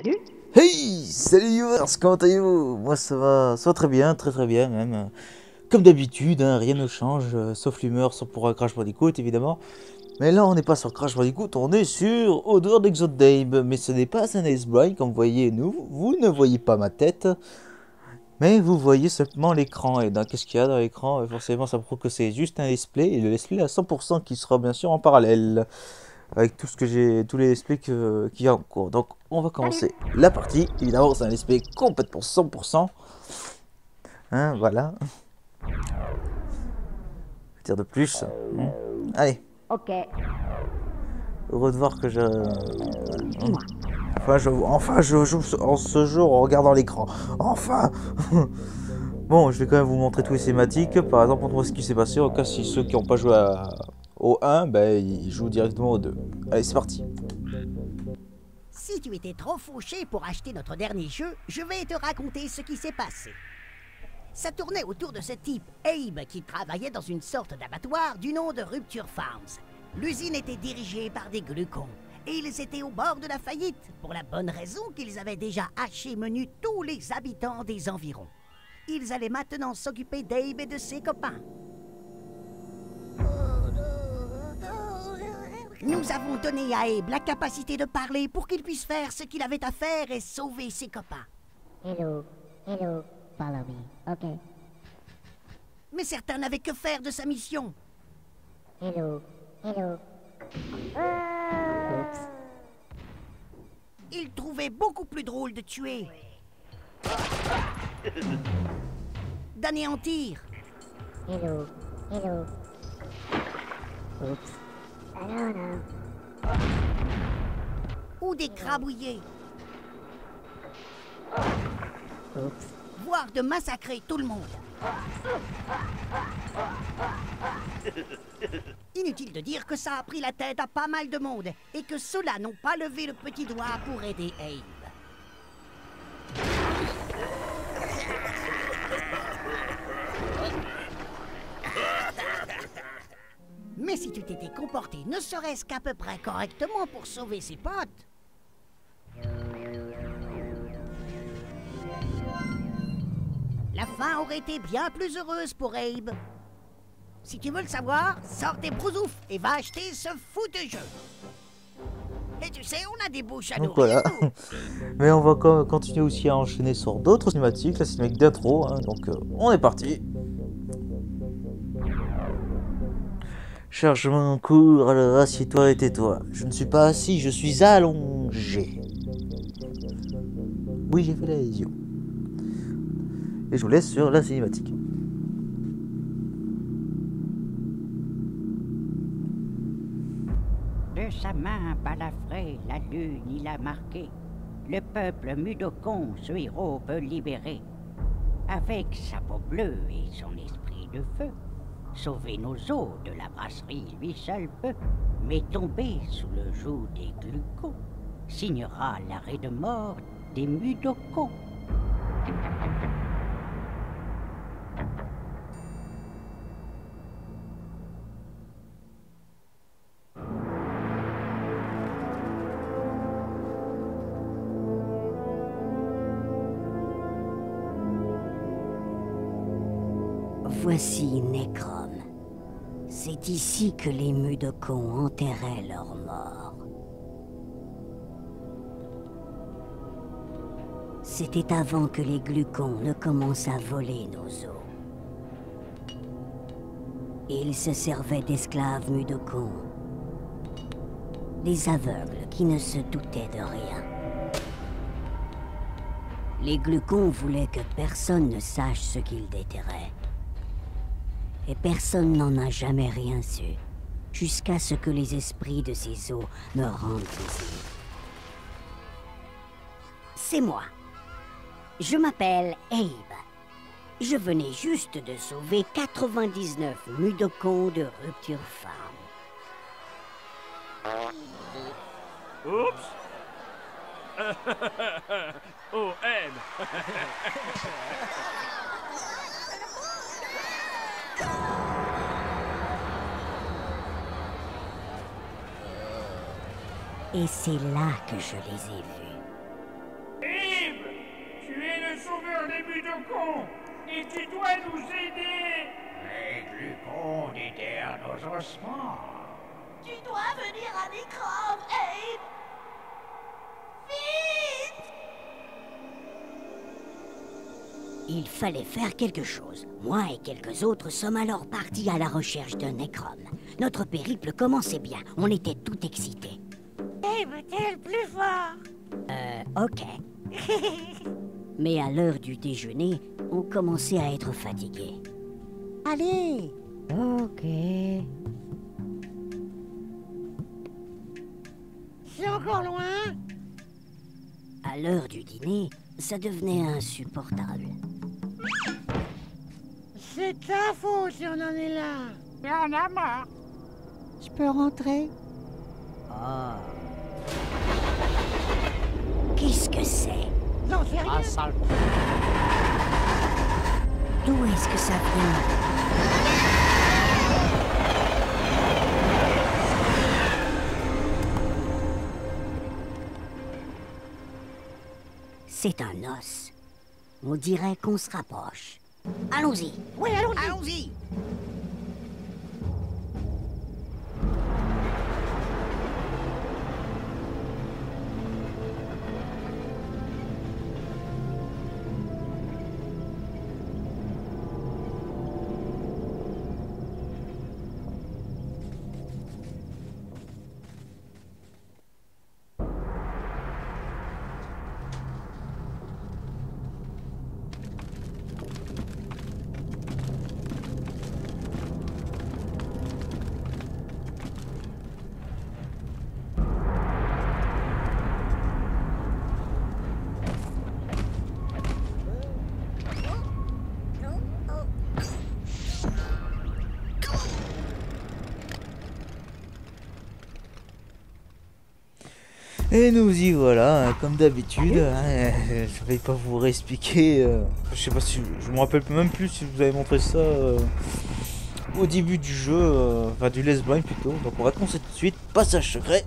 Salut. Hey, salut viewers, comment allez-vous? Moi ça va très bien, très bien même. Comme d'habitude, hein, rien ne change, sauf l'humeur, sauf pour Crash Bandicoot évidemment. Mais là on n'est pas sur Crash Bandicoot, on est sur Odeur d'Exodabe. Mais ce n'est pas un Ace Blind, comme vous voyez, vous ne voyez pas ma tête. Mais vous voyez simplement l'écran. Et qu'est-ce qu'il y a dans l'écran? Forcément ça prouve que c'est juste un let's play. Et le let's play à 100% qui sera bien sûr en parallèle. Avec tout ce que j'ai, tous les let's play qu'il y a en cours. Donc on va commencer la partie. Évidemment c'est un let's play complètement 100%. Hein, voilà. Tire de plus. Allez. Ok. Heureux de voir que je... Enfin je joue en ce jeu en regardant l'écran. Enfin. Bon, je vais quand même vous montrer tous les cinématiques. Par exemple, montre-moi ce qui s'est passé. Au cas si ceux qui n'ont pas joué au 1, ben, ils jouent directement au 2. Allez, c'est parti. Si tu étais trop fauché pour acheter notre dernier jeu, je vais te raconter ce qui s'est passé. Ça tournait autour de ce type, Abe, qui travaillait dans une sorte d'abattoir du nom de Rupture Farms. L'usine était dirigée par des glucons, et ils étaient au bord de la faillite, pour la bonne raison qu'ils avaient déjà haché menu tous les habitants des environs. Ils allaient maintenant s'occuper d'Abe et de ses copains. Nous avons donné à Abe la capacité de parler pour qu'il puisse faire ce qu'il avait à faire et sauver ses copains. Hello. Follow me. Ok. Mais certains n'avaient que faire de sa mission. Hello. Oups. Il trouvait beaucoup plus drôle de tuer, d'anéantir Hello. Oups. Non. ou d'écrabouiller, Oups. voire de massacrer tout le monde. Inutile de dire que ça a pris la tête à pas mal de monde et que ceux-là n'ont pas levé le petit doigt pour aider Abe. Mais si tu t'étais comporté ne serait-ce qu'à peu près correctement pour sauver ses potes, la fin aurait été bien plus heureuse pour Abe. Si tu veux le savoir, sors tes brousoufs et va acheter ce fou de jeu. Et tu sais, on a des bouches à Donc nourrir. voilà. Mais on va continuer aussi à enchaîner sur d'autres cinématiques. La cinématique d'intro, hein. Donc on est parti. Chargement en cours, alors assieds-toi et tais-toi. Je ne suis pas assis, je suis allongé. Oui, j'ai fait la lésion. Et je vous laisse sur la cinématique. De sa main balafrée, la lune il a marqué le peuple Mudokon, ce héros peut libérer. Avec sa peau bleue et son esprit de feu, sauver nos os de la brasserie, lui seul peut. Mais tomber sous le joug des glucos signera l'arrêt de mort des Mudokons. Voici Necrom. C'est ici que les Mudokons enterraient leurs morts. C'était avant que les glucons ne commencent à voler nos os. Ils se servaient d'esclaves Mudokons. Des aveugles qui ne se doutaient de rien. Les glucons voulaient que personne ne sache ce qu'ils déterraient. Et personne n'en a jamais rien su, jusqu'à ce que les esprits de ces eaux me rendent visite. C'est moi. Je m'appelle Abe. Je venais juste de sauver 99 Mudokons de Rupture Farm. Oups. Oh, Abe. Et c'est là que je les ai vus. de sauver les Mudokons. Et tu dois nous aider. Les glucones étaient nos ossements. Tu dois venir à l'écran, Abe. Vite! Il fallait faire quelque chose. Moi et quelques autres sommes alors partis à la recherche d'un Necrom. Notre périple commençait bien, on était tout excités. Abe, t'es le plus fort. Ok. Mais à l'heure du déjeuner, on commençait à être fatigués. Allez! Ok. C'est encore loin? À l'heure du dîner, ça devenait insupportable. C'est ta faute si on en est là. Il y en a marre. Je peux rentrer? Oh. Qu'est-ce que c'est? J'en sais rien. D'où est-ce que ça vient? C'est un os. On dirait qu'on se rapproche. Allons-y. Oui, allons-y. Allons-y. Et nous y voilà, hein, comme d'habitude. Hein, je vais pas vous réexpliquer. Je sais pas si je me rappelle même plus si je vous avais montré ça au début du jeu, enfin du Let's Blind plutôt. Donc on va commencer tout de suite. Passage secret.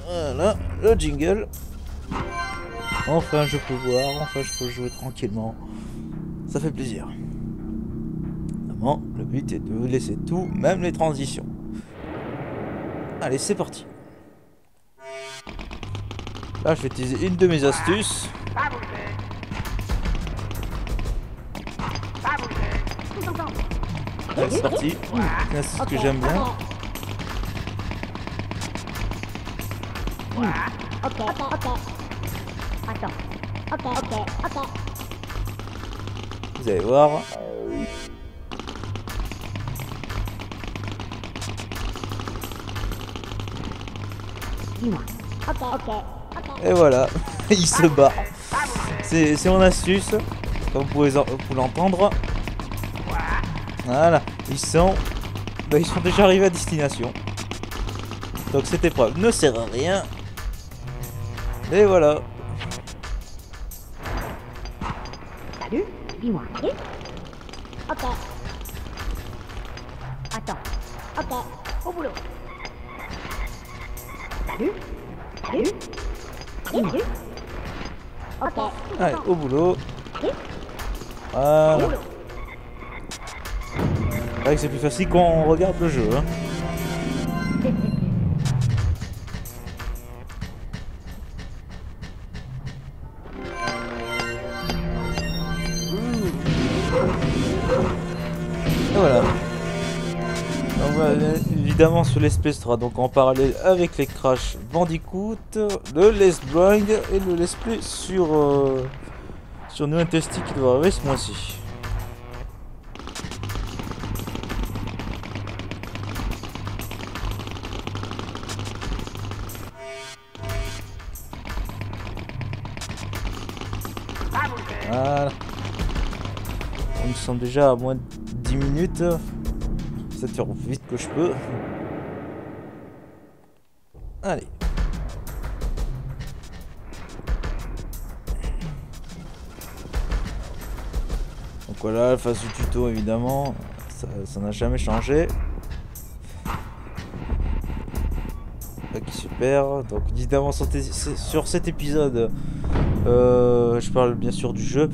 Voilà, le jingle. Enfin je peux voir, enfin je peux jouer tranquillement. Ça fait plaisir. Évidemment, le but est de vous laisser tout, même les transitions. Allez, c'est parti. Là, je vais utiliser une de mes astuces. Allez, c'est parti. C'est une astuce que j'aime bien. Vous allez voir. Et voilà, il se bat. C'est mon astuce, comme vous pouvez l'entendre. Voilà, ils sont déjà arrivés à destination. Donc cette épreuve ne sert à rien. Et voilà. Salut, dis-moi. Ok. Attends. Ok, au boulot. Salut. Salut. Salut. Ok. Allez, au boulot. Voilà. C'est vrai que c'est plus facile quand on regarde le jeu. Hein. Et voilà. Donc, voilà, évidemment sur l'espèce sera donc en parallèle avec les Crash Bandicoot, le Let's Blind et le Let's Play sur New Fantasy qui doit arriver ce mois-ci. Voilà. Nous sommes déjà à moins de 10 minutes. J'essaie de faire au plus vite que je peux. Allez. Donc voilà, la phase du tuto évidemment. Ça n'a jamais changé. Ok, super. Donc évidemment sur cet épisode, je parle bien sûr du jeu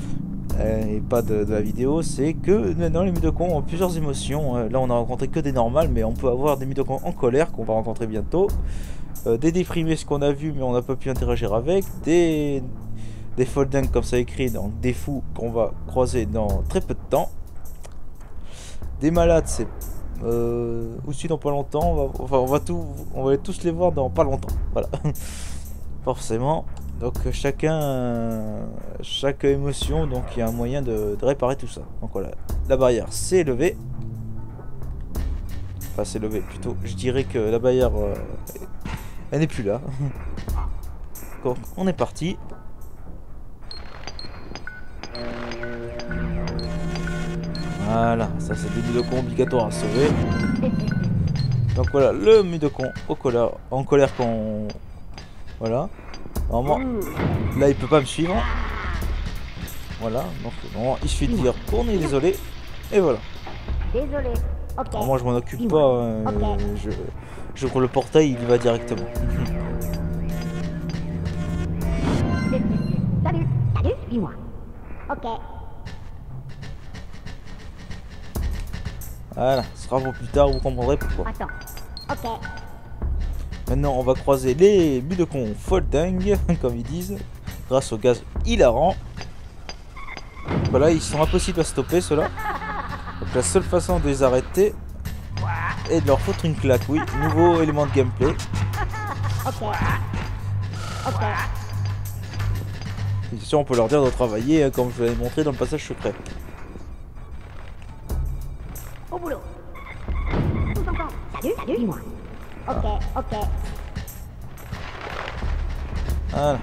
et pas de la vidéo, c'est que maintenant les Mudokons ont plusieurs émotions. Là on a rencontré que des normales, mais on peut avoir des Mudokons en colère qu'on va rencontrer bientôt, des déprimés, ce qu'on a vu mais on n'a pas pu interagir avec, des Folding comme ça écrit, donc des fous qu'on va croiser dans très peu de temps, des malades, c'est aussi dans pas longtemps, on va tous les voir dans pas longtemps, voilà. Forcément, donc chaque émotion, donc il y a un moyen de réparer tout ça. Donc voilà, la barrière s'est levée, enfin c'est levé plutôt, je dirais que la barrière elle n'est plus là. Donc on est parti. Voilà, ça c'est des Mudokons obligatoires à sauver. Donc voilà, le Mudokon en colère qu'on... Voilà. Normalement, là il peut pas me suivre. Voilà, donc normalement, il suffit de dire qu'on est désolé. Et voilà. Désolé. Ok. Alors, moi je m'en occupe pas, j'ouvre le portail, il y va directement. Salut. Salut, suis-moi. Ok. Voilà, ce sera pour plus tard, vous comprendrez pourquoi. Attends. Ok. Maintenant, on va croiser les Mudokons Folding, comme ils disent, grâce au gaz hilarant. Voilà, ils sont impossibles à stopper, ceux-là. Donc la seule façon de les arrêter est de leur foutre une claque. Oui, nouveau élément de gameplay. Ok. Ok. Bien sûr, on peut leur dire de travailler, comme je vous l'avais montré dans le passage secret. Au boulot. Tous ensemble. Salut. Salut, suis-moi. Ok. Ok. Voilà.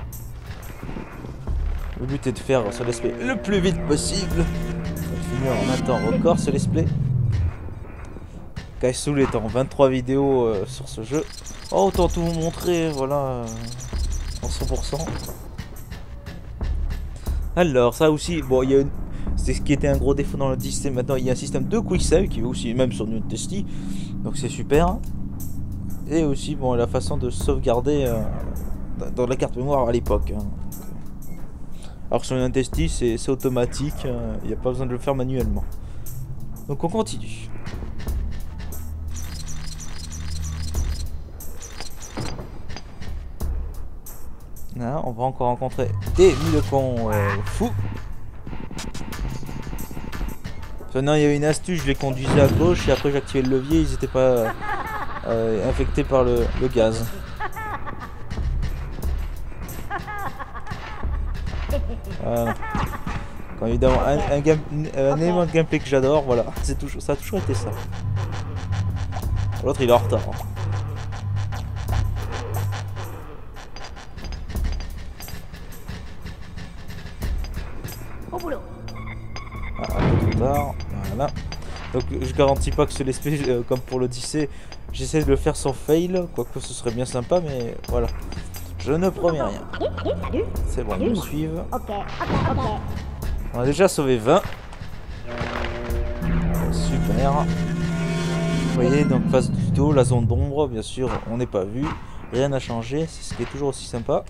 Le but est de faire ce let's play le plus vite possible. On va finir en un temps record ce let's play. Kaisoul est en 23 vidéos sur ce jeu. Oh, autant tout vous montrer, voilà, en 100%. Alors, ça aussi, bon, il y a c'est ce qui était un gros défaut dans le système. Maintenant, il y a un système de quick save qui est aussi même sur une testy, donc c'est super. Et aussi, bon, la façon de sauvegarder dans la carte mémoire à l'époque. Hein. Alors sur une testy, c'est automatique, il n'y a pas besoin de le faire manuellement. Donc on continue. Là, on va encore rencontrer des Mudokons fous. Maintenant il y a une astuce, je les conduisais à gauche et après j'activais le levier, ils n'étaient pas infectés par le gaz. Voilà. Quand évidemment un élément de gameplay que j'adore, voilà, c'est toujours, ça a toujours été ça. L'autre il est en retard. Hein. Au boulot. Ah, un peu trop tard, voilà. Donc je garantis pas que ce let's play, comme pour l'Odyssée, j'essaie de le faire sans fail, quoique ce serait bien sympa, mais voilà. Je ne promets rien. C'est bon, ils me suivent. Ok. On a déjà sauvé 20. Super. Vous voyez, donc face du dos, la zone d'ombre, bien sûr, on n'est pas vu. Rien n'a changé, c'est ce qui est toujours aussi sympa.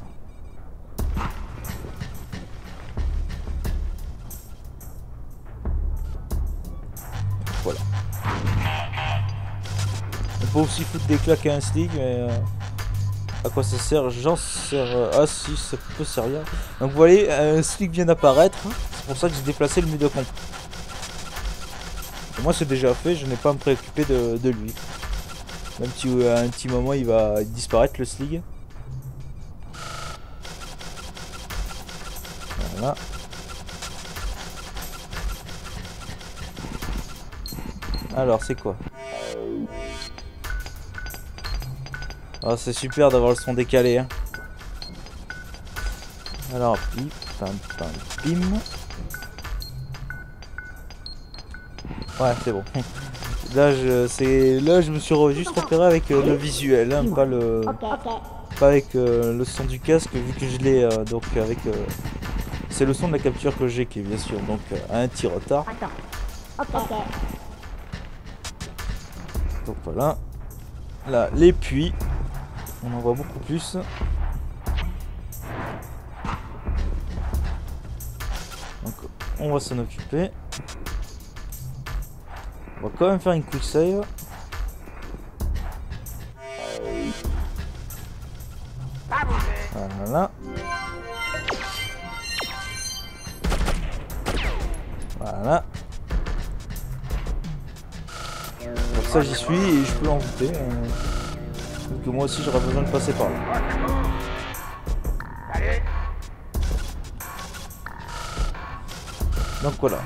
Voilà. On peut aussi foutre des claques à un stick, mais... à quoi ça sert? J'en sers... Ah si, ça peut servir. Donc vous voyez, un slick vient d'apparaître. C'est pour ça que j'ai déplacé le Mudokon. Moi c'est déjà fait, je n'ai pas à me préoccuper de lui. Même si à un petit moment il va disparaître le slick. Voilà. Alors c'est quoi? Oh, c'est super d'avoir le son décalé. Hein. Alors, pim, pam, pam, pim. Ouais, c'est bon. Là, je me suis juste repéré avec le visuel, hein, pas avec le son du casque, vu que je l'ai donc avec. C'est le son de la capture que j'ai qui est bien sûr donc à un petit retard. Donc voilà. Là, les puits. On en voit beaucoup plus. Donc on va s'en occuper. On va quand même faire une quick save. Voilà. Voilà. Donc ça j'y suis et je peux l'envoûter. Donc moi aussi j'aurais besoin de passer par là. Donc voilà.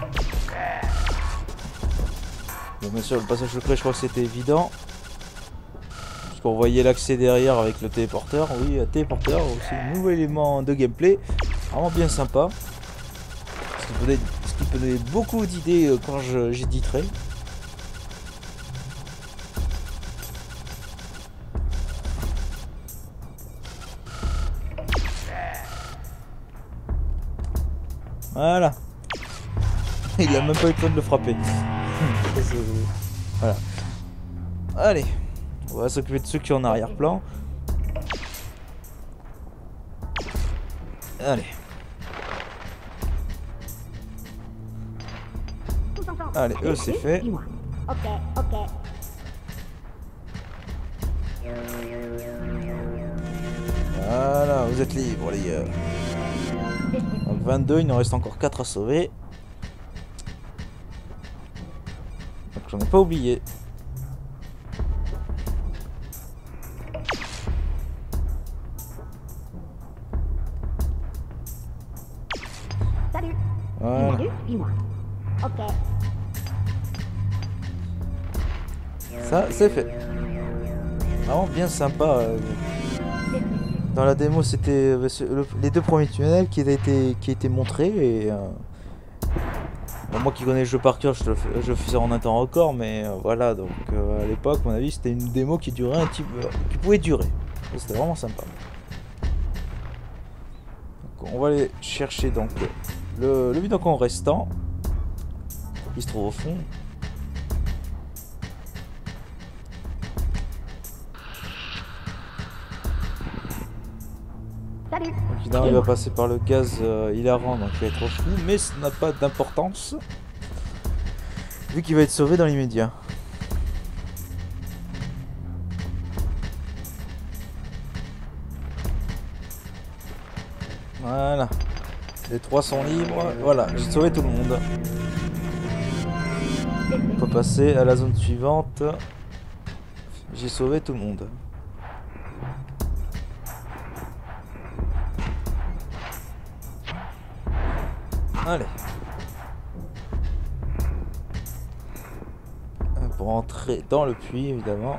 Bon, bien sûr le passage secret je crois que c'était évident. Parce qu'on voyait l'accès derrière avec le téléporteur. Oui, un téléporteur, aussi un nouvel élément de gameplay. Vraiment bien sympa. Ce qui peut donner beaucoup d'idées quand j'éditerai. Voilà. Il a même pas eu le temps de le frapper. Voilà. Allez. On va s'occuper de ceux qui sont en arrière-plan. Allez. Allez, eux c'est fait. Ok, ok. Voilà, vous êtes libres les gars. Donc 22, il nous reste encore 4 à sauver. Donc j'en ai pas oublié. Salut. Voilà. Salut, suis-moi. Ok. Ça, c'est fait. Vraiment bien sympa. Dans la démo, c'était les deux premiers tunnels qui étaient montrés. Et, bon, moi qui connais le jeu par cœur, je le faisais en un temps record. Mais voilà, donc à l'époque, à mon avis, c'était une démo qui durait un petit peu, qui pouvait durer. C'était vraiment sympa. Donc, on va aller chercher donc le bidon restant. Il se trouve au fond. Salut. Donc, évidemment, il va passer par le gaz hilarant, donc il va être fou, mais ça n'a pas d'importance vu qu'il va être sauvé dans l'immédiat. Voilà. Les 3 sont libres. Voilà, j'ai sauvé tout le monde. On peut passer à la zone suivante. J'ai sauvé tout le monde. Allez. Pour entrer dans le puits, évidemment.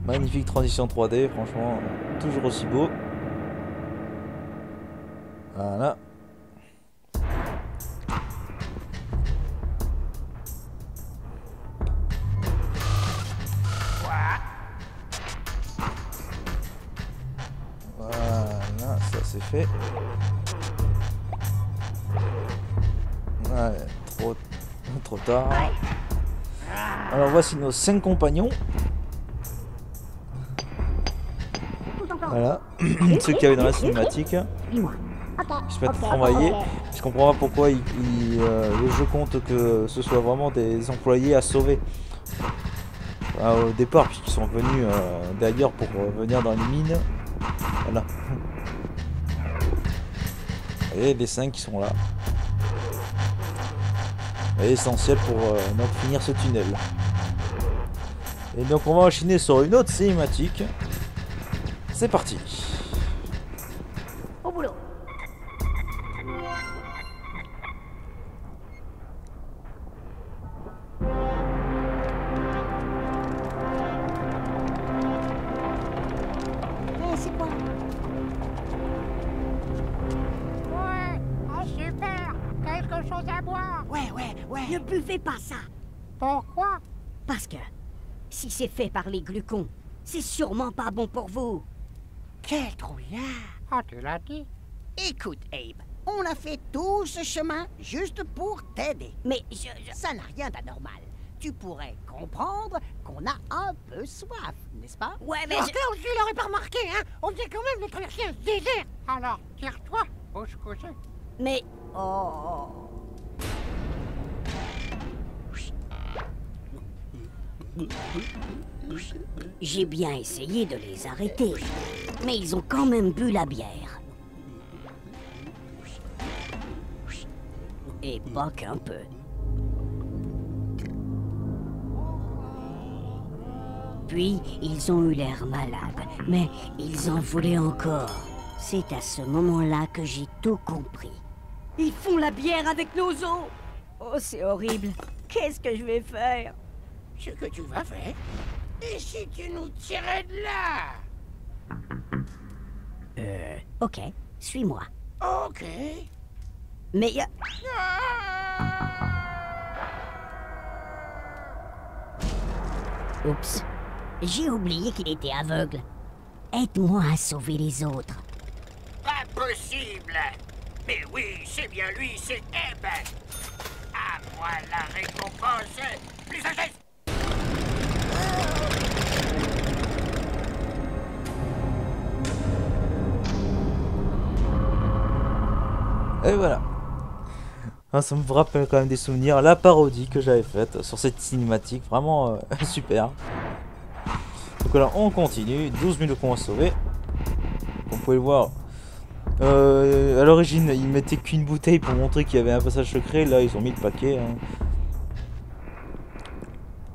Magnifique transition 3D, franchement, toujours aussi beau. Voilà. Voilà, ça c'est fait. Ouais, trop tard. Alors voici nos 5 compagnons. Voilà, ceux qui avaient dans la cinématique. Ils se mettent travailler. Je comprends pas pourquoi le jeu compte que ce soit vraiment des employés à sauver. Au départ, puisqu'ils sont venus d'ailleurs pour venir dans les mines. Voilà. Et les 5 qui sont là. Et essentiel pour donc finir ce tunnel. Et donc on va enchaîner sur une autre cinématique. C'est parti. Au boulot. C'est quoi? Ouais, oh super, quelque chose à boire. Ouais. Ne buvez pas ça. Pourquoi? Parce que si c'est fait par les glucons, c'est sûrement pas bon pour vous. Quel trouillard! Ah, tu l'as dit. Écoute, Abe, on a fait tout ce chemin juste pour t'aider. Mais Ça n'a rien d'anormal. Tu pourrais comprendre qu'on a un peu soif, n'est-ce pas? Ouais, mais Je l'aurais pas remarqué, hein. On vient quand même de traverser un désert. Alors, tire-toi faut se coucher. Mais... Oh... J'ai bien essayé de les arrêter, mais ils ont quand même bu la bière. Et pas qu'un peu. Puis, ils ont eu l'air malades, mais ils en voulaient encore. C'est à ce moment-là que j'ai tout compris. Ils font la bière avec nos os! Oh, c'est horrible. Qu'est-ce que je vais faire? Ce que tu vas faire? Et si tu nous tirais de là? Ok, suis-moi. Ok. Mais... Oups. J'ai oublié qu'il était aveugle. Aide-moi à sauver les autres. Pas possible. Mais oui, c'est bien lui, c'est Eb. À moi la récompense. Plus sagesse. Et voilà. Ah, ça me rappelle quand même des souvenirs. La parodie que j'avais faite sur cette cinématique. Vraiment super. Donc là, on continue. 12 000 cons à sauver. Comme vous pouvez le voir. À l'origine, ils mettaient qu'une bouteille pour montrer qu'il y avait un passage secret. Là, ils ont mis le paquet. Hein.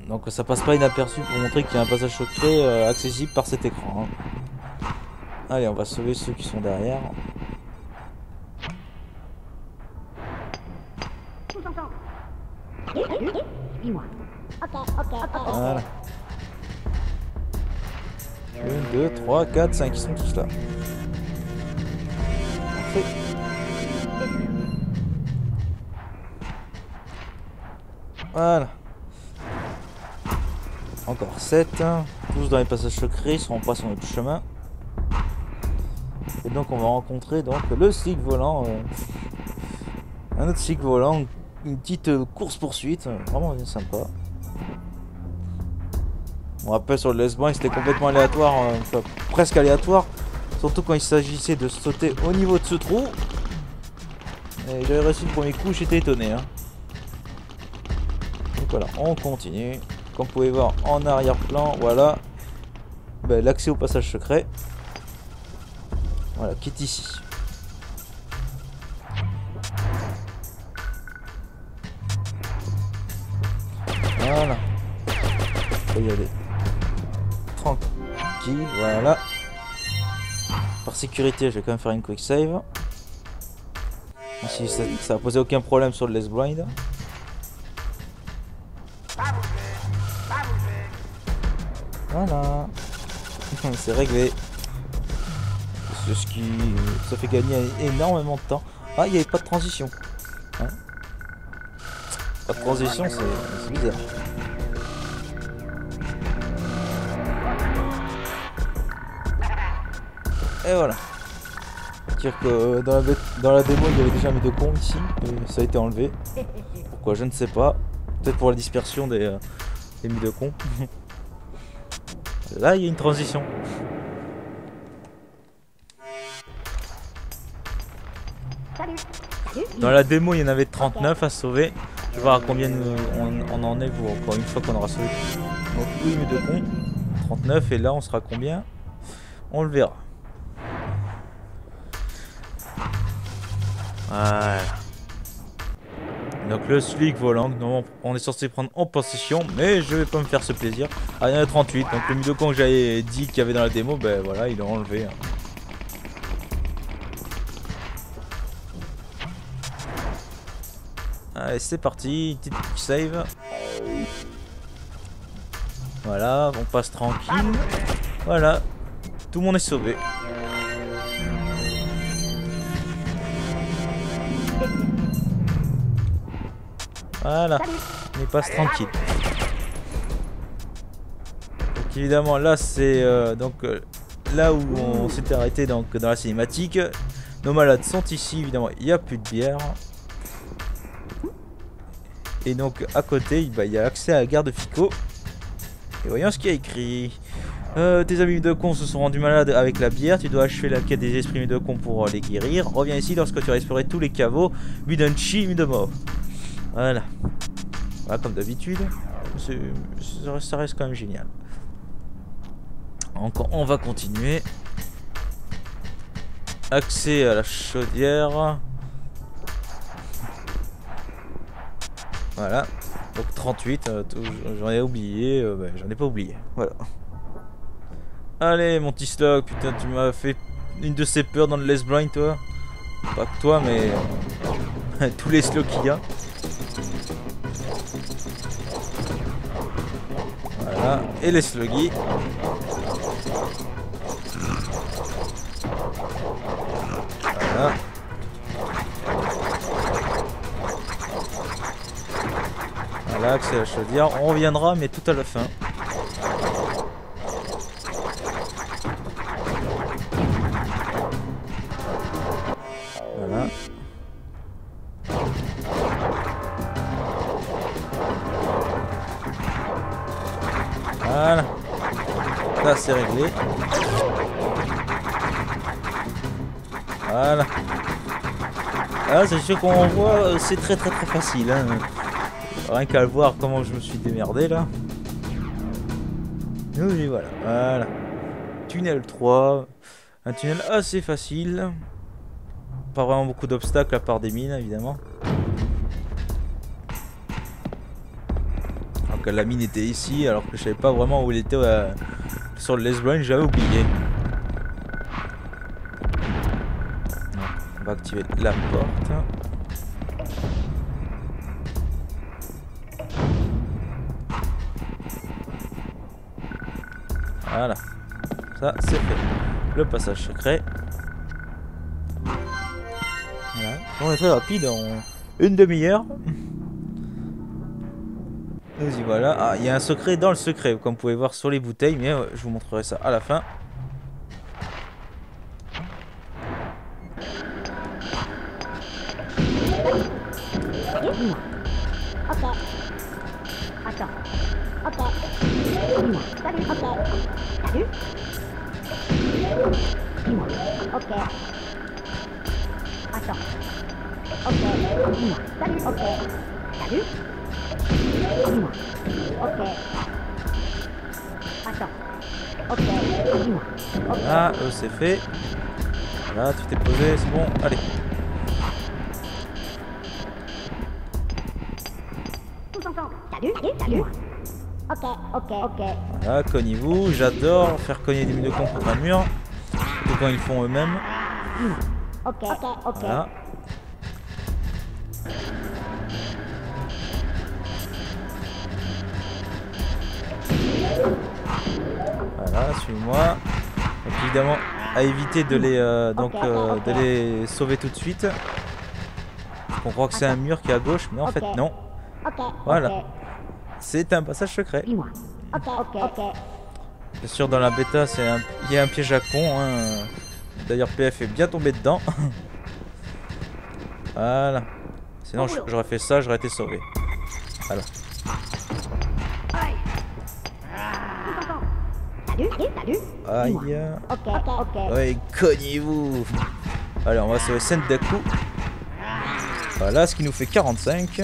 Donc ça passe pas inaperçu pour montrer qu'il y a un passage secret accessible par cet écran. Hein. Allez, on va sauver ceux qui sont derrière. Suis-moi. Ok. Voilà. 1, 2, 3, 4, 5, ils sont tous là. Parfait. Voilà. Encore 7. Tous dans les passages secrets, ils seront pas sur notre chemin. Et donc on va rencontrer donc le cycle volant. Un autre cycle volant. Une petite course-poursuite. Vraiment bien sympa. On rappelle sur le Lesbien, c'était complètement aléatoire. Enfin, presque aléatoire. Surtout quand il s'agissait de sauter au niveau de ce trou. Et j'avais réussi le premier coup, j'étais étonné. Hein. Donc voilà, on continue. Comme vous pouvez voir en arrière-plan, voilà. Ben, l'accès au passage secret. Voilà, qui est ici. Voilà. On peut y aller. Tranquille, voilà. Par sécurité, je vais quand même faire une quick save. Ici, ça a posé aucun problème sur le Let's Blind. Voilà. C'est réglé. C'est ce qui... Ça fait gagner énormément de temps. Ah, il n'y avait pas de transition. Hein, pas de transition, c'est bizarre. Et voilà. Dire que dans la démo il y avait déjà mes deux cons ici et ça a été enlevé. Pourquoi je ne sais pas. Peut-être pour la dispersion des mis de cons. Là il y a une transition. Dans la démo il y en avait 39 à sauver. Je vais voir à combien on en est pour encore une fois qu'on aura sauvé. Donc oui mes deux cons. 39 et là on sera combien? On le verra. Voilà. Donc le slick volant, non, on est censé prendre en possession, mais je vais pas me faire ce plaisir. Ah, il y en a 38, donc le Midocon que j'avais dit qu'il y avait dans la démo, ben voilà, il est enlevé. Allez, c'est parti, petite save. Voilà, on passe tranquille. Voilà, tout le monde est sauvé. Voilà, on passe tranquille. Donc évidemment là c'est là où on s'était arrêté donc dans la cinématique. Nos malades sont ici, évidemment il n'y a plus de bière. Et donc à côté il y a accès à la gare de Fico. Et voyons ce qu'il y a écrit. Tes amis Mudokon se sont rendus malades avec la bière. Tu dois achever la quête des esprits Mudokon pour les guérir. Reviens ici lorsque tu auras exploré tous les caveaux. Mudanchi, Mudomo. Voilà. Voilà, comme d'habitude. Ça reste quand même génial. Encore, on va continuer. Accès à la chaudière. Voilà. Donc 38. J'en ai oublié. J'en ai pas oublié. Voilà. Allez, mon petit Slug. Putain, tu m'as fait une de ces peurs dans le Let's Blind, toi. Pas que toi, mais tous les Slugs qu'il y a. Voilà. Et les Sluggy. Voilà. Voilà, accès à la chaudière. On reviendra, mais tout à la fin. Voilà. Voilà. Là, c'est réglé. Voilà. Ah, c'est sûr qu'on voit, c'est très facile. Hein. Rien qu'à le voir comment je me suis démerdé là. Oui, voilà. Voilà. Tunnel 3. Un tunnel assez facile. Pas vraiment beaucoup d'obstacles à part des mines évidemment. Alors que la mine était ici alors que je savais pas vraiment où elle était sur le Let's Blind, j'avais oublié. On va activer la porte. Voilà. Ça c'est fait. Le passage secret. Voilà. On est très rapide en une demi-heure. Nous y voilà. Ah, il y a un secret dans le secret, comme vous pouvez voir sur les bouteilles, mais je vous montrerai ça à la fin. Ok. Attends. Ok. Dis-moi. Salut. Ok. Salut. Dis-moi. Ok. Attends. Ok. Dis-moi. Salut. Ok. Salut. Dis-moi. Ok. Attends. Ok. Dis-moi. Voilà, c'est fait. Voilà, tout est posé, c'est bon. Allez. Tous ensemble. Salut. Salut. Ok. Voilà, cognez-vous. J'adore faire cogner des Mudokon contre un mur. Surtout quand ils font eux-mêmes. Ok. Voilà. Voilà, suis-moi. Donc évidemment, à éviter de les de les sauver tout de suite. On croit que c'est un mur qui est à gauche, mais en fait non. Voilà. C'est un passage secret. Dis-moi. Ok. Bien sûr, dans la bêta, il y a un piège à con. Hein. D'ailleurs, PF est bien tombé dedans. Voilà. Sinon, j'aurais fait ça, j'aurais été sauvé. Voilà. Salut. Aïe. Ok. Ouais, cognez-vous. Allez, on va sauver Sendaku. Voilà, ce qui nous fait 45.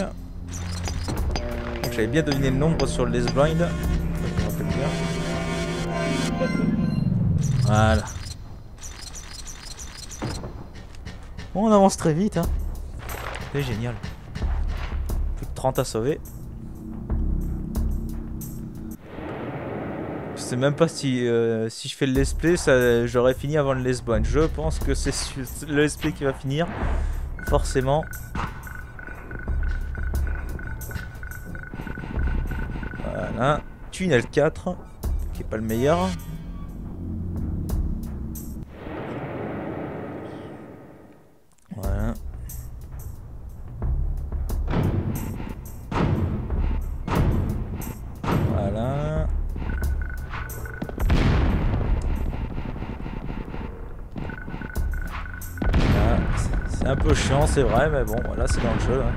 J'avais bien deviné le nombre sur le Let's Blind. Je me rappelle bien. Voilà. Bon, on avance très vite. Hein. C'est génial. Plus de 30 à sauver. Je sais même pas si je fais le let's play, j'aurais fini avant le Let's Blind. Je pense que c'est le let's play qui va finir. Forcément. Voilà. Tunnel 4. Qui est pas le meilleur. Voilà. Voilà. C'est un peu chiant, c'est vrai, mais bon, voilà, c'est dans le jeu. Hein.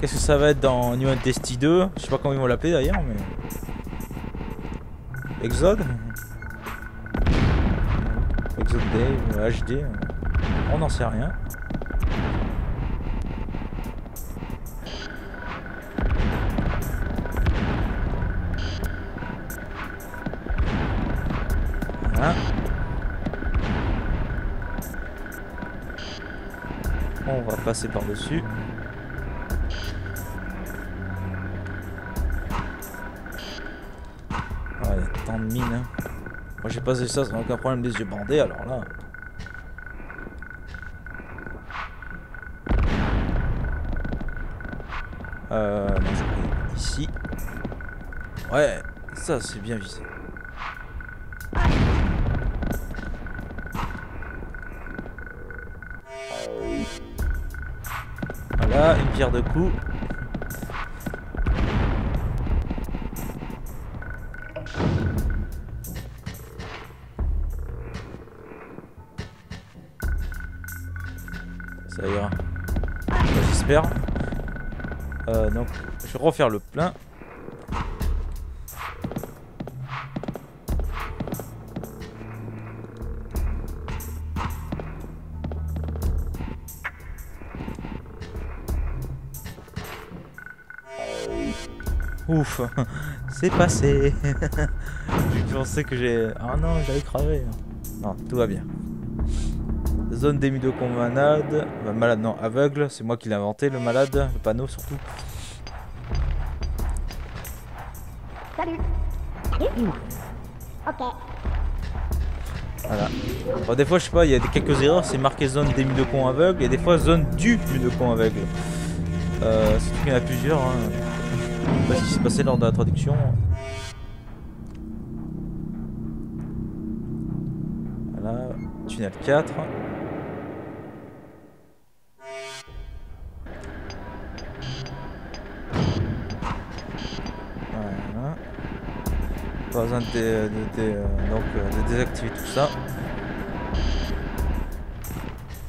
Qu'est-ce que ça va être dans New Destiny 2? Je sais pas comment ils vont l'appeler d'ailleurs, mais... Exode? Exodave, HD, on n'en sait rien. Voilà. On va passer par-dessus. Ah, il y a tant de mines. Hein. Moi j'ai passé ça sans aucun problème, les yeux bandés, alors là. Non, je crois ici. Ouais, ça c'est bien visé. Voilà, une pierre de coups. Ça ira. J'espère. Donc, je vais refaire le plein. Ouf, c'est passé. Je pensais que j'ai... Ah non, j'allais crever. Non, tout va bien. Zone des Mudokons malades. Malade, non, aveugle. C'est moi qui l'ai inventé, le malade. Le panneau, surtout. Salut. Salut, dis-moi. Ok. Voilà. Bon, des fois, je sais pas, il y a quelques erreurs. C'est marqué zone des Mudokons aveugles. Et des fois, zone du Mudokon aveugle. C'est qu'il y en a plusieurs. Hein. Je sais pas ce qui s'est passé lors de la traduction. Voilà. Tunnel 4. Voilà. Pas besoin de désactiver tout ça.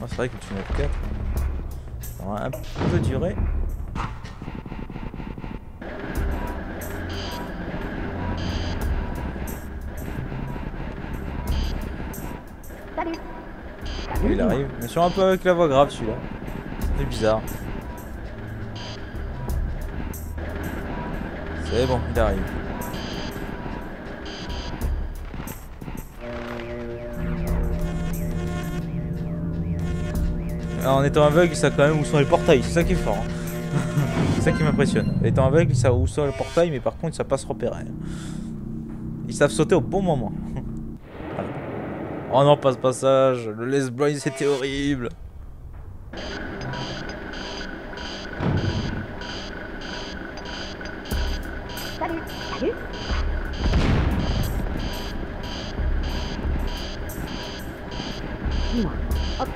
C'est vrai que le tunnel 4 ça va un peu durer. Salut. Il arrive, mais sur un peu avec la voix grave celui-là. C'est bizarre. C'est bon, il arrive. Alors, en étant aveugle, il sait quand même où sont les portails, c'est ça qui est fort. Hein. C'est ça qui m'impressionne. En étant aveugle, ils savent où sont les portails, mais par contre, ils savent pas se repérer. Ils savent sauter au bon moment. Voilà. Oh non, pas ce passage. Le Les Blind, c'était horrible. Salut. Salut. Dis-moi. Ok.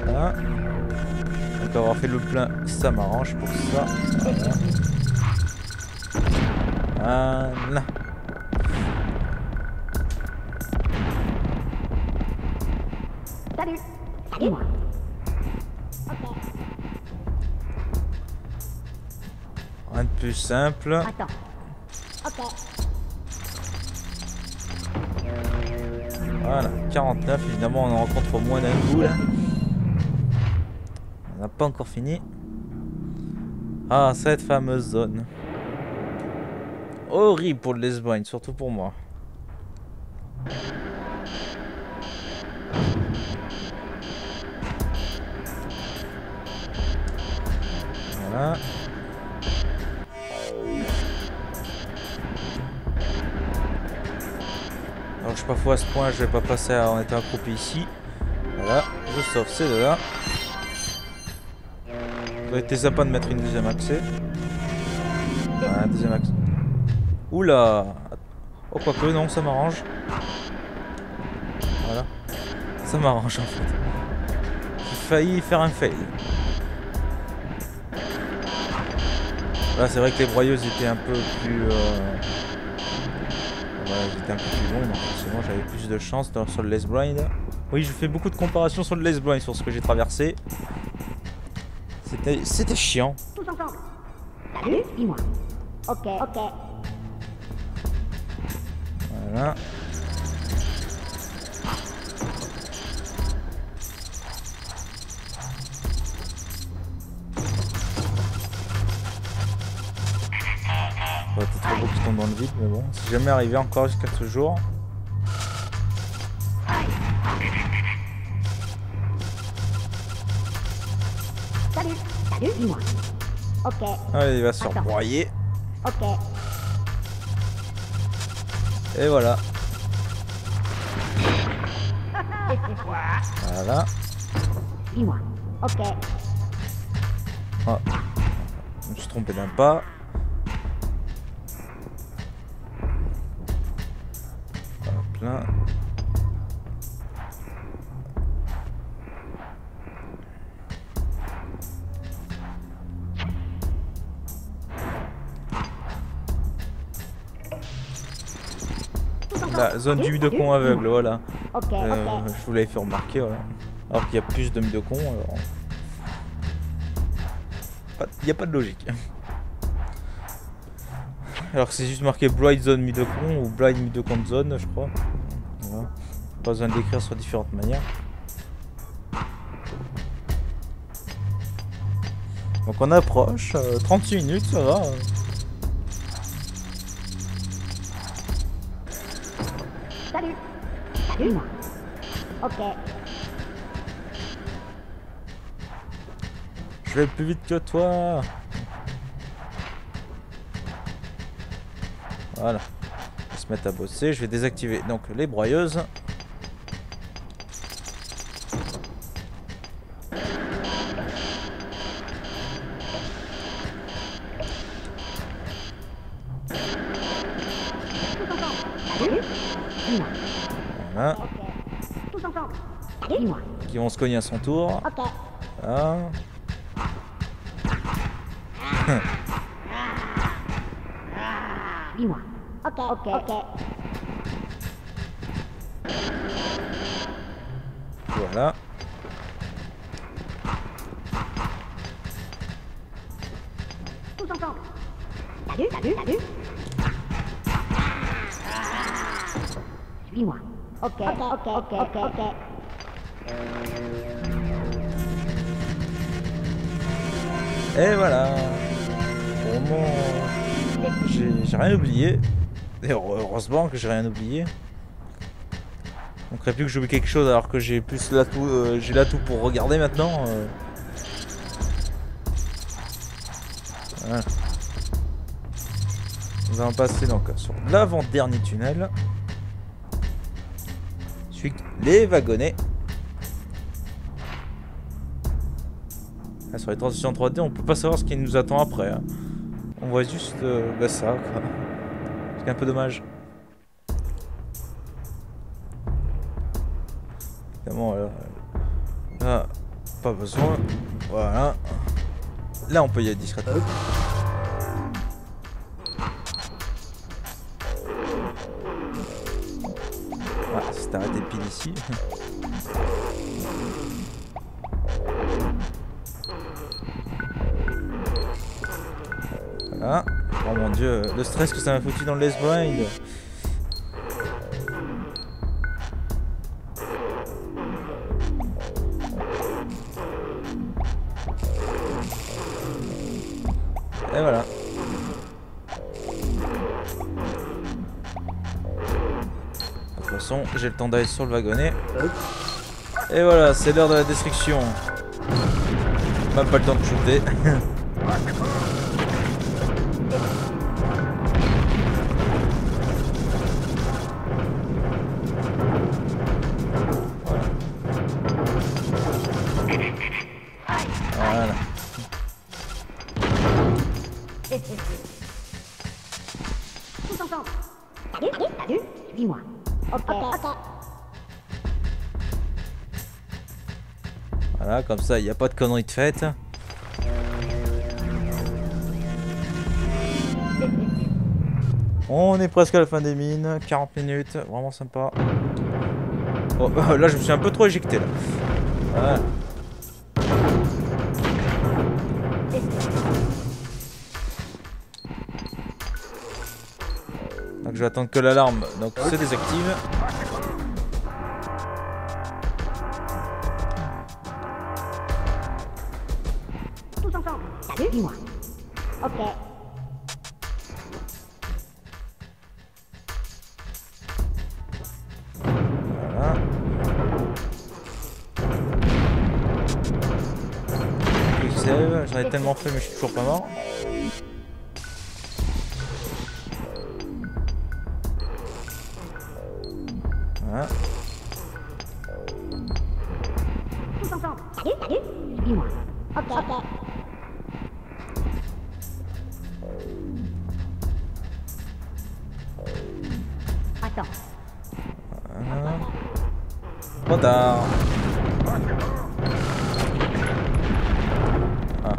Voilà. Donc avoir fait le plein, ça m'arrange pour ça. Voilà. Voilà. Salut. Salut. Moi. Ok. Rien de plus simple. Attends. Ok. Voilà, 49, évidemment on en rencontre moins d'un coup là. On n'a pas encore fini. Ah, cette fameuse zone. Horrible pour le Les Blind, surtout pour moi. Voilà. Alors je suis pas fou à ce point, je vais pas passer en étant accroupi ici. Voilà, je sauve ces deux là. Ça aurait été sympa de mettre une deuxième accès. Voilà, deuxième accès. Oula. Oh quoique non, ça m'arrange. Voilà. Ça m'arrange en fait. J'ai failli faire un fail. Là c'est vrai que les broyeuses étaient un peu plus... Voilà, j'étais un peu plus long, donc forcément j'avais plus de chance sur le Les Blind. Oui, je fais beaucoup de comparaisons sur le Les Blind, sur ce que j'ai traversé. C'était chiant. Tous ensemble. Salut. Dis-moi. Ok. Ok. Voilà. aurait été trop beau qu'il tombe dans le vide, mais bon, c'est jamais arrivé encore jusqu'à ce jour. Salut, salut, dis-moi. Ok, Allez, il va se faire broyer. ok. Et voilà. Voilà. Dis-moi. Ok, Ah. Je me suis trompé d'un pas. Hop là. La zone du Midokon aveugle, voilà. ok, ok. Je vous l'avais fait remarquer, voilà. Alors qu'il y a plus de Midokon, alors... Il n'y a pas de logique. Alors que c'est juste marqué Blind Zone Midokon ou Blind Midokon Zone, je crois. Voilà. Pas besoin de l'écrire sur différentes manières. Donc on approche, 36 minutes, ça va. Salut, salut, dis-moi. Ok, Je vais plus vite que toi. Voilà. On va se mettre à bosser. Je vais désactiver donc les broyeuses. Voilà. ok. Tous ensemble. Salut, dis-moi. Qui vont se cogner à son tour. Ok, Voilà. dis-moi. Ok, ok, ok. Voilà. Tous ensemble. Salut, salut, salut. Suis-moi. Ok, ok, ok, ok, ok. Et voilà. Vraiment, j'ai rien oublié. Et heureusement que j'ai rien oublié. On ne plus que j'oublie quelque chose alors que j'ai plus l'atout, j'ai l'atout pour regarder maintenant. Voilà. Nous allons passer donc sur l'avant-dernier tunnel. Celui les wagonnets. Ah, sur les transitions 3D, on peut pas savoir ce qui nous attend après. Hein. On voit juste bah ça, quoi. C'est un peu dommage. Évidemment, là, pas besoin. Voilà. Là, on peut y aller discrètement. Ah, c'est arrêté pile ici. Voilà. Oh mon dieu, le stress que ça m'a foutu dans le Let's Blind. Et voilà. De toute façon, j'ai le temps d'aller sur le wagonnet. Et voilà, c'est l'heure de la destruction. Même pas le temps de shooter. Voilà. Tous ensemble. Salut, salut, salut. Suis-moi. Ok, ok. Voilà, comme ça, il n'y a pas de conneries de fête. On est presque à la fin des mines, 40 minutes, vraiment sympa. Oh, là, je me suis un peu trop éjecté, là. Voilà. Donc je vais attendre que l'alarme se désactive. Tous ensemble. Salut, dis-moi. Ok. save. J'en ai tellement fait, mais je suis toujours pas mort. Voilà. Tous ensemble. Salut, salut. Suis-moi. Ok, ok. Attends. Voilà. Trop tard. Ah,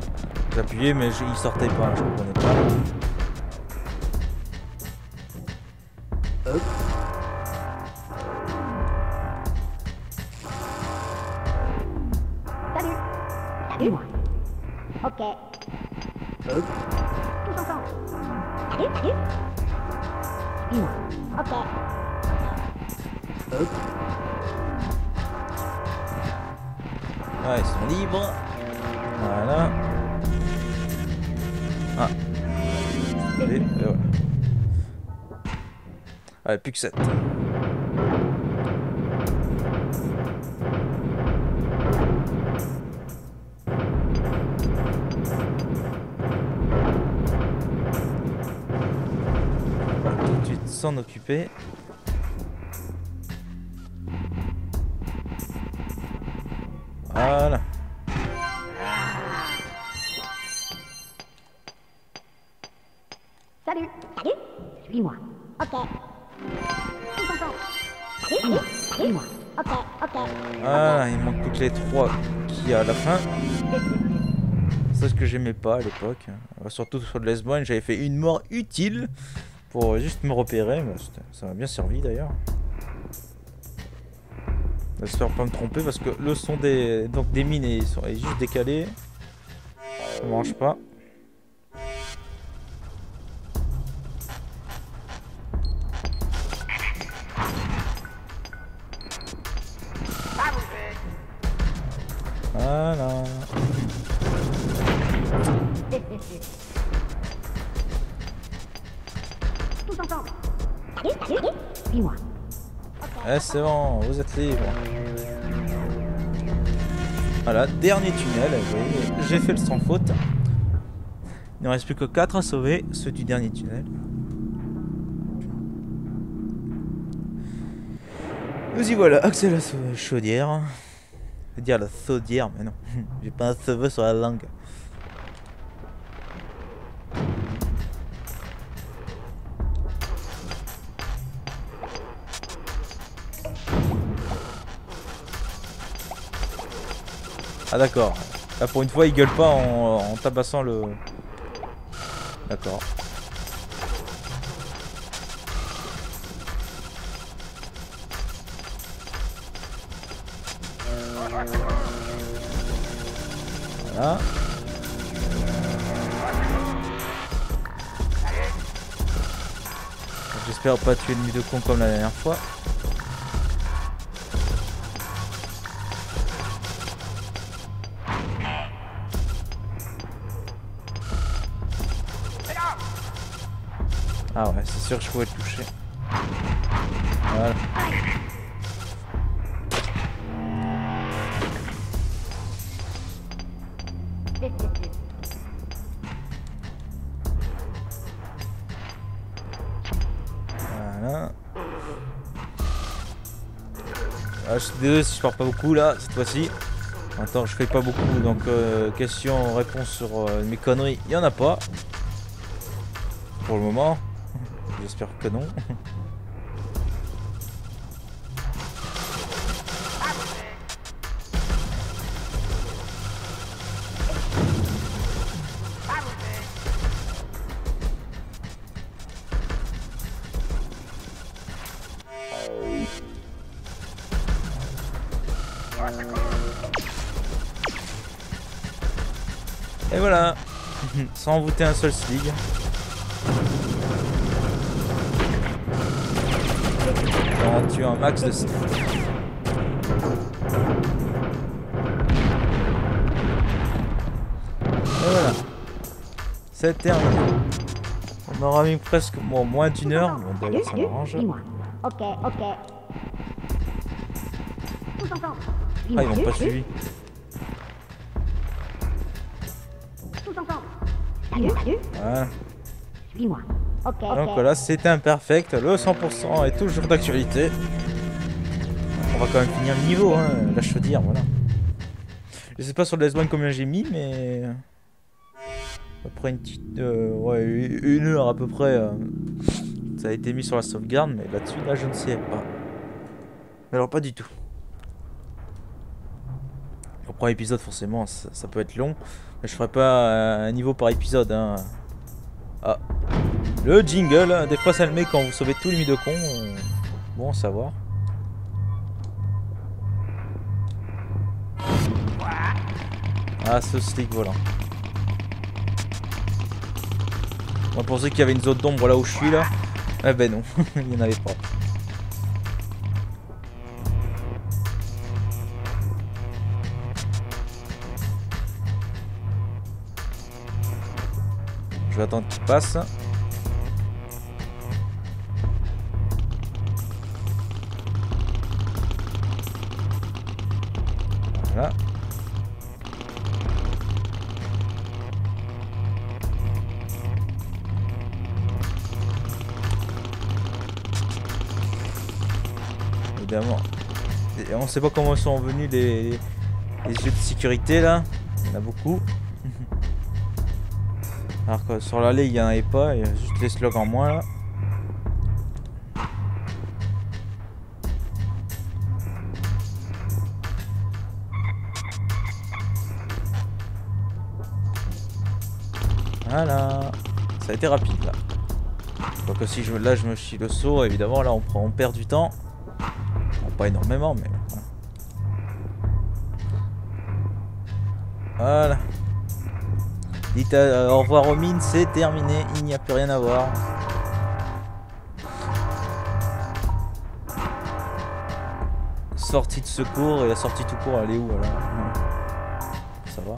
j'appuyais mais il sortait pas, je comprenais pas. Hop. Salut. Salut. Moi. Ok. Hop. Tous ensemble. Salut, salut. Suis-moi. Ok. Hop. Ah, ils sont libres. Voilà. Ah. Et voilà. Allez, plus que 7. Tout de suite s'en occuper. Voilà. Salut. Salut. Suis-moi. Ok. Tous ensemble. Salut, salut. Suis-moi. Ok, ok. Voilà, il manque plus que les 3 qu'il y a à la fin. C'est ce que j'aimais pas à l'époque. Surtout sur le Lesbonne, j'avais fait une mort utile pour juste me repérer. Mais ça m'a bien servi d'ailleurs. J'espère pas me tromper parce que le son des mines est juste décalé. Ça marche pas. Voilà. Tous ensemble. Salut, salut. Suis-moi. Eh, c'est bon, vous êtes libre. Voilà, dernier tunnel. Vous voyez, j'ai fait le sans faute. Il ne reste plus que 4 à sauver, ceux du dernier tunnel. Nous y voilà, accès à la chaudière. Je veux dire la chaudière, mais non. J'ai pas un cheveu sur la langue. Ah d'accord. Là pour une fois il gueule pas en tabassant le... D'accord. Voilà. J'espère pas tuer l'ennemi de con comme la dernière fois. Ah ouais, c'est sûr que je pouvais le toucher. Voilà. Voilà. Ah, je suis désolé si je parle pas beaucoup là, cette fois-ci. Attends, je fais pas beaucoup, donc questions, réponses sur mes conneries, il y en a pas. Pour le moment. J'espère que non. Et voilà. Sans envoûter un seul slig. On tue un max de slig. Et voilà. C'est terminé. On aura mis presque moins d'une heure. Bon, d'ailleurs, ça m'arrange. Ok, ok. Tous ensemble. Ah, ils m'ont pas suivi. Tous ensemble. Salut, salut. Voilà. Suis-moi. Ok. Donc voilà, c'était imperfect. Le 100% est toujours d'actualité. On va quand même finir le niveau, hein, la chaudière, voilà. Je sais pas sur le Let's One combien j'ai mis, mais... à peu près une petite... ouais, 1 heure à peu près. Ça a été mis sur la sauvegarde, mais là-dessus, là, je ne sais pas. Mais alors, pas du tout. Le premier épisode, forcément, ça peut être long. Mais je ferai pas un niveau par épisode, hein. Ah. Le jingle, des fois ça le met quand vous sauvez tous les Mudokons. Bon à savoir. Ah, ce stick volant. On pensait qu'il y avait une zone d'ombre là où je suis là. Eh ben non, il n'y en avait pas. Je vais attendre qu'il passe. Voilà. Évidemment. Et on sait pas comment sont venus les jeux de sécurité là. Il y en a beaucoup. Alors que sur l'allée il n'y en avait pas, il y a juste les slugs en moins là. Voilà, ça a été rapide là. Donc si là je me chie le saut, évidemment là on perd du temps. Bon, pas énormément mais voilà. Dites au revoir aux mines, c'est terminé, il n'y a plus rien à voir. Sortie de secours, et la sortie tout court elle est où alors? Ça va.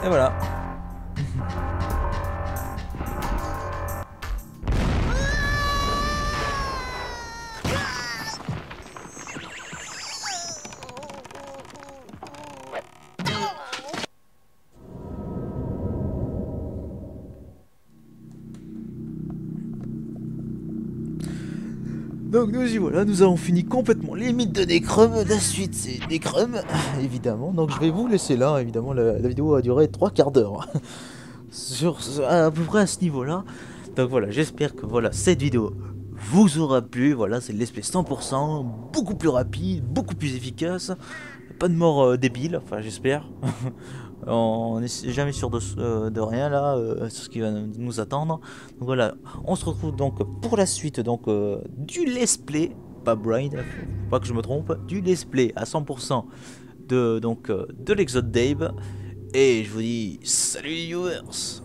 Et voilà. Donc nous y voilà, nous avons fini complètement les mythes de Necrum. La suite c'est Necrum, évidemment. Donc je vais vous laisser là, évidemment la vidéo a duré 3/4 d'heure. Sur à peu près à ce niveau là. Donc voilà, j'espère que voilà cette vidéo vous aura plu. Voilà, c'est le let's play 100%, beaucoup plus rapide, beaucoup plus efficace. Pas de mort débile, enfin j'espère. On n'est jamais sûr de rien là, sur ce qui va nous attendre. Donc voilà, on se retrouve donc pour la suite donc du let's play, pas Brain, faut pas que je me trompe, du let's play à 100% de l'Exode Dave. Et je vous dis salut les viewers.